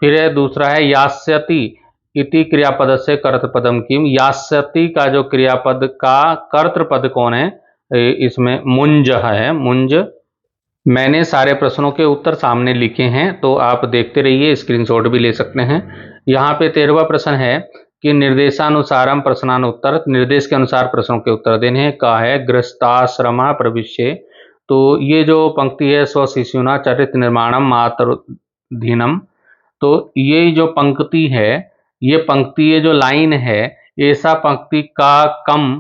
फिर है दूसरा है यास्यति इति क्रियापद से कर्तृपदम किम, यास्यति का जो क्रियापद का कर्तृपद कौन है, इसमें मुंज है, मुंज। मैंने सारे प्रश्नों के उत्तर सामने लिखे हैं, तो आप देखते रहिए, स्क्रीनशॉट भी ले सकते हैं। यहाँ पे 13वां प्रश्न है कि निर्देशानुसारम प्रश्नानुत्तर, निर्देश के अनुसार प्रश्नों के उत्तर देने हैं। का है गृहस्थाश्रमा प्रविश्य, तो ये जो पंक्ति है स्वशिशुना चरित्र निर्माणम मातृधीनम, तो ये जो पंक्ति है, ये पंक्ति, ये जो लाइन है, ऐसा पंक्ति का कम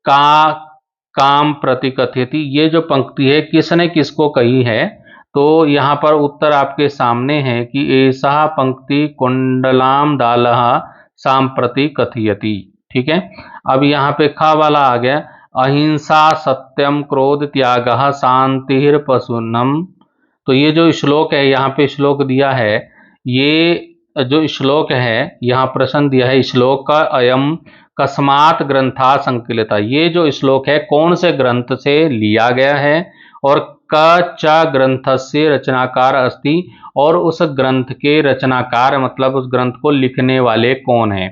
का काम प्रतिकथयति, ये जो पंक्ति है किसने किसको कही है, तो यहाँ पर उत्तर आपके सामने है कि ऐसा पंक्ति कुंडलाम दालह सांप्रति कथयति। ठीक है, अब यहाँ पे खा वाला आ गया, अहिंसा सत्यम क्रोध त्याग शांतिर् पशुनम, तो ये जो श्लोक है, यहाँ पे श्लोक दिया है, ये जो श्लोक है, यहाँ प्रश्न दिया है, श्लोक का अयम कस्मात ग्रंथा संकलिता, ये जो श्लोक है कौन से ग्रंथ से लिया गया है, और क च ग्रंथ से रचनाकार अस्ति, और उस ग्रंथ के रचनाकार मतलब उस ग्रंथ को लिखने वाले कौन है।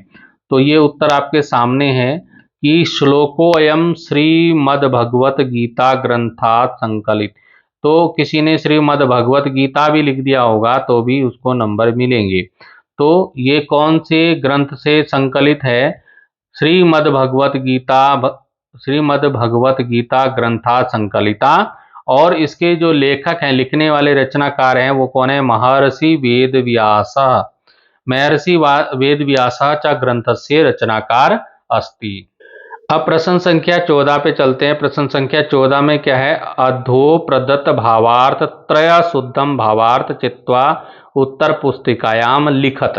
तो ये उत्तर आपके सामने है कि श्लोको अयम श्रीमद्भगवत गीता ग्रंथात संकलित, तो किसी ने श्रीमद् भगवत गीता भी लिख दिया होगा तो भी उसको नंबर मिलेंगे। तो ये कौन से ग्रंथ से संकलित है, श्रीमद् भगवत गीता ग्रंथा संकलिता, और इसके जो लेखक हैं, लिखने वाले रचनाकार हैं, वो कौन है, महर्षि वेदव्यास, महर्षि वेदव्यासा च ग्रंथस्य रचनाकार अस्ति। अब प्रश्न संख्या 14 पे चलते हैं। प्रश्न संख्या 14 में क्या है, अधो प्रदत्त भावार्थ त्रय शुद्धम भावार्थ चित्वा उत्तर पुस्तिकायाम लिखत,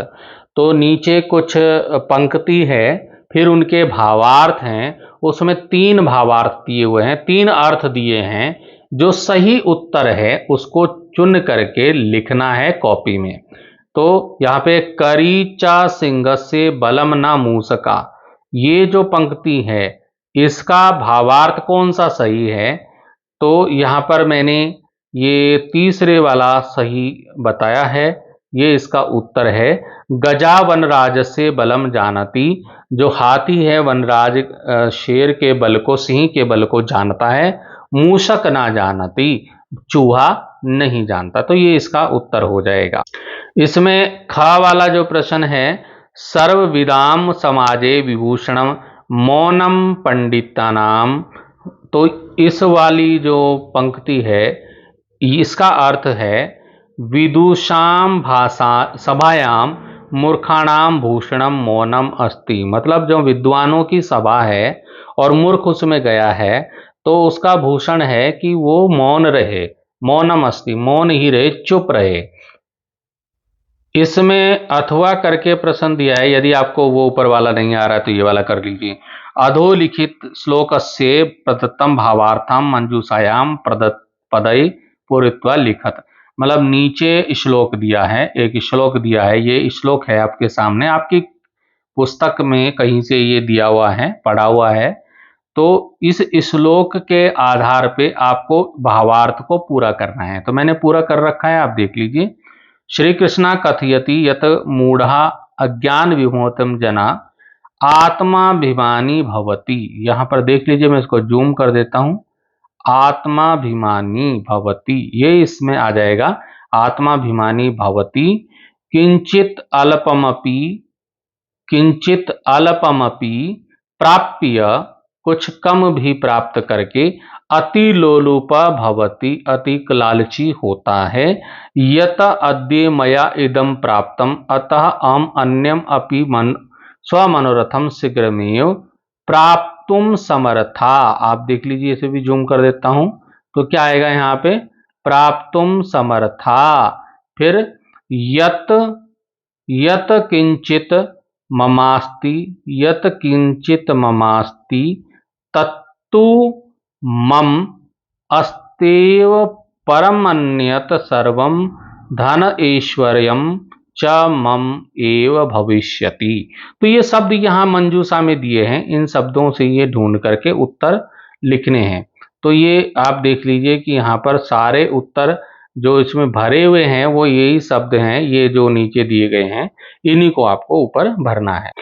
तो नीचे कुछ पंक्ति है, फिर उनके भावार्थ हैं, उसमें 3 भावार्थ दिए हुए हैं, 3 अर्थ दिए हैं, जो सही उत्तर है उसको चुन करके लिखना है कॉपी में। तो यहाँ पे करीचा सिंह से बलम ना मूसका, ये जो पंक्ति है इसका भावार्थ कौन सा सही है, तो यहाँ पर मैंने ये तीसरे वाला सही बताया है, ये इसका उत्तर है। गजा वनराज से बलम जानती, जो हाथी है वनराज शेर के बल को, सिंह के बल को जानता है, मूषक ना जानती, चूहा नहीं जानता, तो ये इसका उत्तर हो जाएगा। इसमें ख वाला जो प्रश्न है, सर्वविदाम समाजे विभूषणम मौनम पंडितानाम, तो इस वाली जो पंक्ति है इसका अर्थ है विदुषाम भाषा सभायाम मूर्खाणाम भूषणम मौनम अस्ति, मतलब जो विद्वानों की सभा है और मूर्ख उसमें गया है तो उसका भूषण है कि वो मौन रहे, मौनम अस्ति, मौन ही रहे, चुप रहे। इसमें अथवा करके प्रश्न दिया है, यदि आपको वो ऊपर वाला नहीं आ रहा है तो ये वाला कर लीजिए। अधोलिखित श्लोकस्य प्रदत्तम भावार्थम मंजूषायाम पदई पूरित्वा लिखत, मतलब नीचे श्लोक दिया है, एक श्लोक दिया है, ये श्लोक है आपके सामने, आपकी पुस्तक में कहीं से ये दिया हुआ है, पढ़ा हुआ है, तो इस श्लोक के आधार पे आपको भावार्थ को पूरा करना है। तो मैंने पूरा कर रखा है, आप देख लीजिए। श्री कृष्णा कथयति यत मूढ़ा अज्ञान विमोहितं जना आत्माभिमानी भवति, यहाँ पर देख लीजिए, मैं इसको जूम कर देता हूँ, आत्माभिमानी भवति, ये इसमें आ जाएगा, आत्माभिमानी भवति किंचित अल्पमपि प्राप्य, कुछ कम भी प्राप्त करके, अति लोलुपा भवति, अति लालची होता है, यत अद्य मया इदम प्राप्तम अतः अहम अन्यम अपि स्वमनोरथम शीघ्रमेव प्राप्तुम समर्था। आप देख लीजिए, इसे भी जूम कर देता हूं, तो क्या आएगा यहाँ पे, प्राप्तुम समर्था। फिर यत यत किंचित ममास्ति, यत किंचित ममास्ति तत्तु मम अस्तेव परमन्यत सर्वं धन ऐश्वर्यं च मम एव भविष्यति। तो ये शब्द यहाँ मंजूषा में दिए हैं, इन शब्दों से ये ढूंढ करके उत्तर लिखने हैं। तो ये आप देख लीजिए कि यहाँ पर सारे उत्तर जो इसमें भरे हुए हैं वो यही शब्द हैं, ये जो नीचे दिए गए हैं इन्हीं को आपको ऊपर भरना है।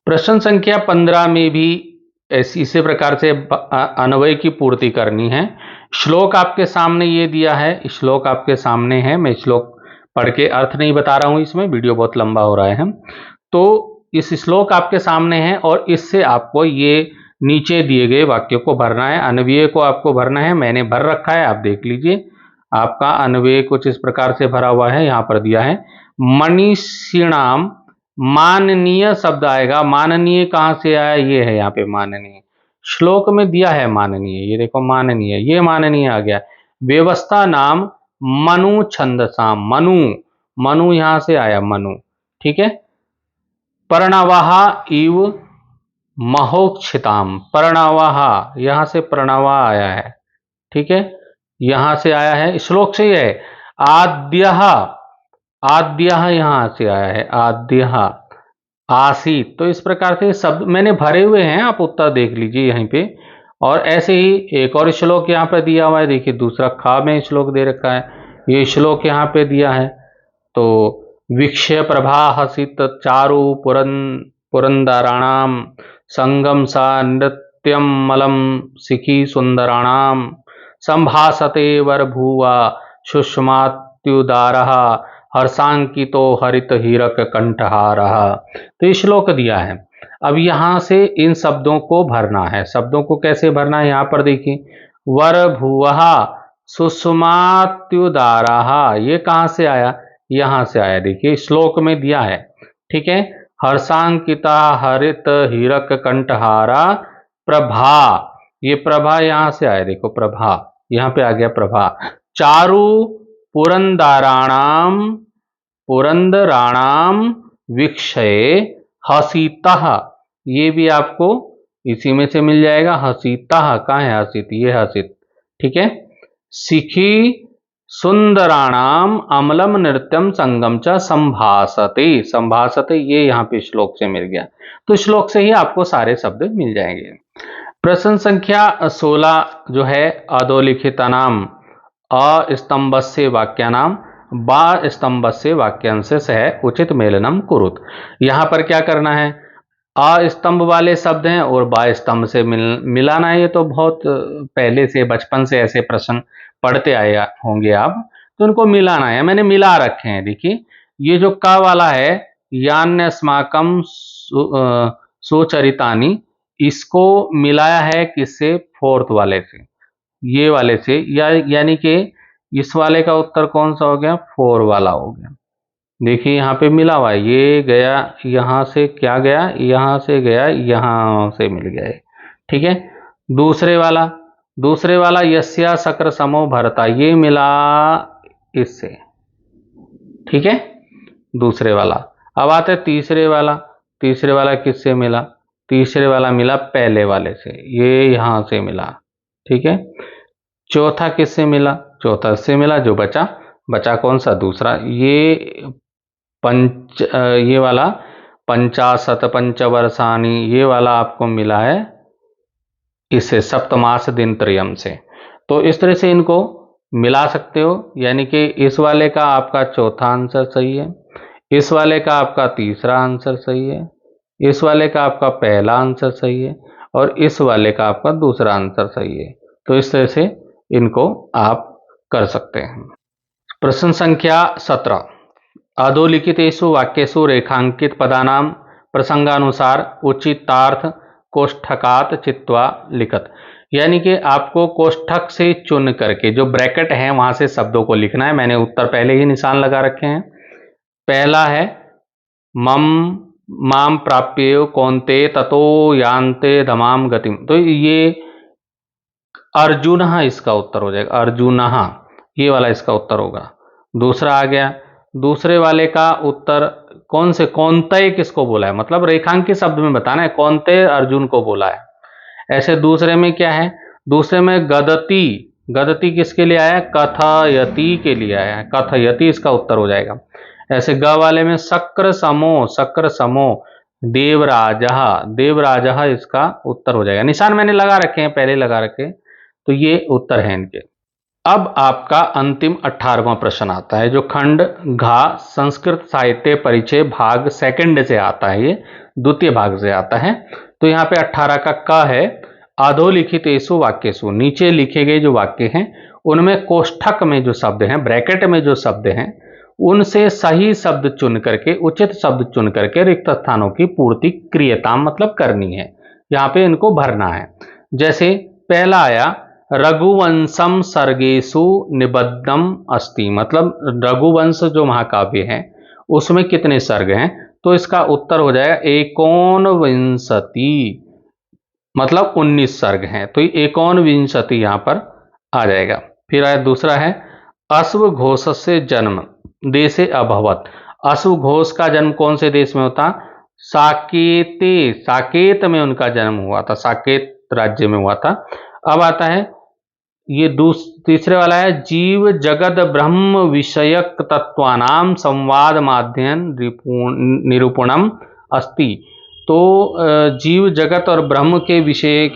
प्रश्न संख्या 15 में भी इसी प्रकार से अन्वय की पूर्ति करनी है। श्लोक आपके सामने ये दिया है, श्लोक आपके सामने है, मैं श्लोक पढ़ के अर्थ नहीं बता रहा हूं, इसमें वीडियो बहुत लंबा हो रहा है। तो इस श्लोक आपके सामने है और इससे आपको ये नीचे दिए गए वाक्यों को भरना है, अन्वय को आपको भरना है। मैंने भर रखा है, आप देख लीजिए। आपका अन्वय कुछ इस प्रकार से भरा हुआ है, यहां पर दिया है मनीषिणाम, माननीय शब्द आएगा। माननीय कहां से आया, ये है यहाँ पे माननीय, श्लोक में दिया है माननीय, ये देखो माननीय, ये माननीय आ गया। व्यवस्था नाम मनु छंदसाम, मनु, मनु यहां से आया मनु, ठीक है। प्रणवः इव महोक्षिताम, प्रणवः यहां से प्रणवा आया है, ठीक है, यहां से आया है, श्लोक से ही है। आद्यः, आद्यः यहां से आया है, आद्यः आसीत। तो इस प्रकार से शब्द मैंने भरे हुए हैं, आप उत्तर देख लीजिए यहीं पे। और ऐसे ही एक और श्लोक यहाँ पे दिया हुआ है, देखिए दूसरा खा में श्लोक दे रखा है, ये श्लोक यहाँ पे दिया है। तो वीक्ष्य प्रभा हसित चारु पुरंदराणाम संगम सा नृत्यम मलम सिखी सुंदराणाम संभासते वर भुवा सुषमात्युदारः हर्षांकितो हरित हीरक कंठहारः। तो ये श्लोक दिया है। अब यहां से इन शब्दों को भरना है। शब्दों को कैसे भरना है, यहां पर देखिए, वर भुवः सुषमात्युदारः, ये कहां से आया, यहां से आया, देखिए श्लोक में दिया है, ठीक है। हर्षांकिता हरित हीरक कंठहारा प्रभा, ये प्रभा यहां से आया, देखो प्रभा, यहां पे आ गया प्रभा। चारु पुरंदराणाम वीक्षये हसीतः, ये भी आपको इसी में से मिल जाएगा। हसीतः कहाँ है, हसित, ये हसित, ठीक है। सिखी सुंदराणाम अमलम नृत्यम संगम च संभासते, संभासते ये यहाँ पे श्लोक से मिल गया। तो श्लोक से ही आपको सारे शब्द मिल जाएंगे। प्रश्न संख्या 16 जो है, अधोलिखित नाम अस्तंभस्य वाक्यानाम बा स्तंभस्य वाक्यांश सह उचित मेलनम कुरुत। यहां पर क्या करना है, अस्तंभ वाले शब्द हैं और बा स्तंभ से मिलाना है। ये तो बहुत पहले से, बचपन से ऐसे प्रश्न पढ़ते आए होंगे आप, तो उनको मिलाना है। मैंने मिला रखे हैं, देखिए ये जो क वाला है, यान्यस्माकम सुचरितानि, इसको मिलाया है किससे, फोर्थ वाले से, ये वाले से, यानी कि इस वाले का उत्तर कौन सा हो गया, 4 वाला हो गया। देखिए यहाँ पे मिला हुआ है, ये गया यहाँ से, क्या गया, यहाँ से गया, यहाँ से मिल गया, ठीक है। दूसरे वाला यस्या शक्र समो भरता, ये मिला इससे, ठीक है, दूसरे वाला। अब आते तीसरे वाला किससे मिला, तीसरे वाला मिला पहले वाले से, ये यहां से मिला, ठीक है। चौथा किससे मिला, चौथा से मिला, जो बचा कौन सा, दूसरा, ये ये वाला 50 पंचवर्षाणी, ये वाला आपको मिला है इससे, सप्तमास दिन त्रयम से। तो इस तरह से इनको मिला सकते हो, यानी कि इस वाले का आपका चौथा आंसर सही है, इस वाले का आपका तीसरा आंसर सही है, इस वाले का आपका पहला आंसर सही है, और इस वाले का आपका दूसरा आंसर सही है। तो इस तरह से इनको आप कर सकते हैं। प्रश्न संख्या 17, अधोलिखितेषु वाक्येषु रेखांकित पदानां प्रसंगानुसार उचितार्थ कोष्ठकात चित्वा लिखत। यानी कि आपको कोष्ठक से चुन करके, जो ब्रैकेट है वहां से शब्दों को लिखना है। मैंने उत्तर पहले ही निशान लगा रखे हैं। पहला है मम माम प्राप्य कौन्ते ततो यान्ते धमाम गतिम, तो ये अर्जुन इसका उत्तर हो जाएगा, अर्जुन। ये वाला इसका उत्तर होगा। दूसरा आ गया, दूसरे वाले का उत्तर कौन से, कौनतय किसको बोला है, मतलब रेखांकित शब्द में बताना है कौनतय अर्जुन को बोला है। ऐसे दूसरे में क्या है, दूसरे में गदति, गदति किसके लिए आया है, कथयति के लिए आया है, कथयति इसका उत्तर हो जाएगा। ऐसे ग वाले में शक्र समो, शक्र समो, देवराजः, देवराजः इसका उत्तर हो जाएगा। निशान मैंने लगा रखे हैं, पहले लगा रखे, तो ये उत्तर है इनके। अब आपका अंतिम 18वां प्रश्न आता है, जो खंड घा संस्कृत साहित्य परिचय भाग सेकंड से आता है, ये द्वितीय भाग से आता है। तो यहाँ पे 18 का क है, अधोलिखितेषु वाक्येषु, नीचे लिखे गए जो वाक्य हैं उनमें कोष्ठक में जो शब्द हैं, ब्रैकेट में जो शब्द हैं, उनसे सही शब्द चुन करके, उचित शब्द चुन करके रिक्त स्थानों की पूर्ति क्रियताम मतलब करनी है, यहाँ पे इनको भरना है। जैसे पहला आया, रघुवंशम सर्गेषु निबद्धम अस्ति, मतलब रघुवंश जो महाकाव्य है उसमें कितने सर्ग हैं, तो इसका उत्तर हो जाएगा एकोनविंशति, मतलब 19 सर्ग हैं, तो एकोनविंशति यहां पर आ जाएगा। फिर आया दूसरा है, अश्वघोष से जन्म देशे अभवत, अश्वघोष का जन्म कौन से देश में होता, साकेते, साकेत में उनका जन्म हुआ था, साकेत राज्य में हुआ था। अब आता है ये तीसरे वाला है, जीव जगत ब्रह्म विषयक तत्वानाम संवाद माध्यम निरूपणम अस्ति, तो जीव जगत और ब्रह्म के विषय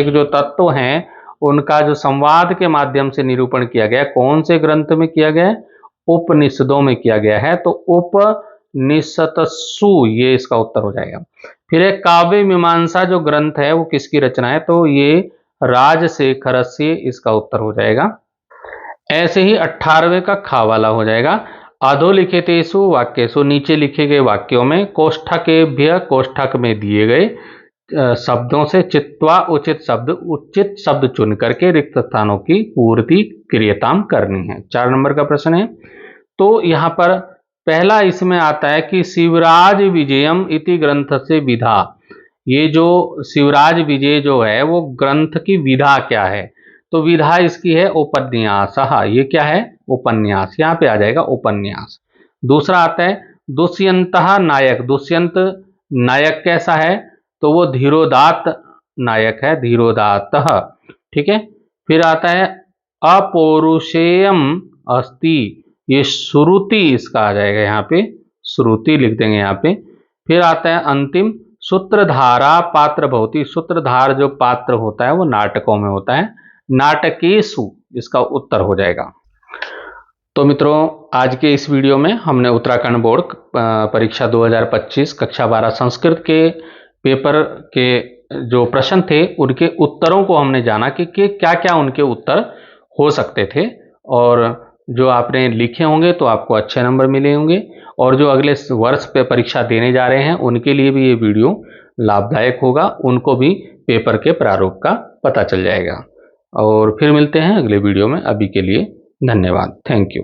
जो तत्व हैं उनका जो संवाद के माध्यम से निरूपण किया गया, कौन से ग्रंथ में किया गया है, उपनिषदों में किया गया है, तो उपनिषत्सु ये इसका उत्तर हो जाएगा। फिर एक काव्य मीमांसा जो ग्रंथ है वो किसकी रचना है, तो ये राजशेखरस्य इसका उत्तर हो जाएगा। ऐसे ही 18वें का खा वाला हो जाएगा, अधोलिखितेषु वाक्येषु, नीचे लिखे गए वाक्यों में कोष्ठकेभ्य, कोष्ठक में दिए गए शब्दों से चित्वा उचित शब्द चुन करके रिक्त स्थानों की पूर्ति क्रियताम करनी है। 4 नंबर का प्रश्न है। तो यहाँ पर पहला इसमें आता है कि शिवराज विजयम इति ग्रंथ से विधा, ये जो शिवराज विजय जो है वो ग्रंथ की विधा क्या है, तो विधा इसकी है उपन्यास, ये क्या है, उपन्यास, यहाँ पे आ जाएगा उपन्यास। दूसरा आता है दुष्यंतः नायक, दुष्यंत नायक कैसा है, तो वो धीरोदात्त नायक है, धीरोदात्तः, ठीक है। फिर आता है अपौरुषेयम अस्ति, ये श्रुति इसका आ जाएगा, यहाँ पे श्रुति लिख देंगे यहाँ पे। फिर आता है अंतिम, सूत्रधारा पात्र भवति, सूत्रधार जो पात्र होता है वो नाटकों में होता है, नाटकेषु इसका उत्तर हो जाएगा। तो मित्रों आज के इस वीडियो में हमने उत्तराखंड बोर्ड परीक्षा 2025 कक्षा 12 संस्कृत के पेपर के जो प्रश्न थे उनके उत्तरों को हमने जाना कि क्या क्या उनके उत्तर हो सकते थे, और जो आपने लिखे होंगे तो आपको अच्छे नंबर मिले होंगे, और जो अगले वर्ष पे परीक्षा देने जा रहे हैं उनके लिए भी ये वीडियो लाभदायक होगा, उनको भी पेपर के प्रारूप का पता चल जाएगा। और फिर मिलते हैं अगले वीडियो में, अभी के लिए धन्यवाद, थैंक यू।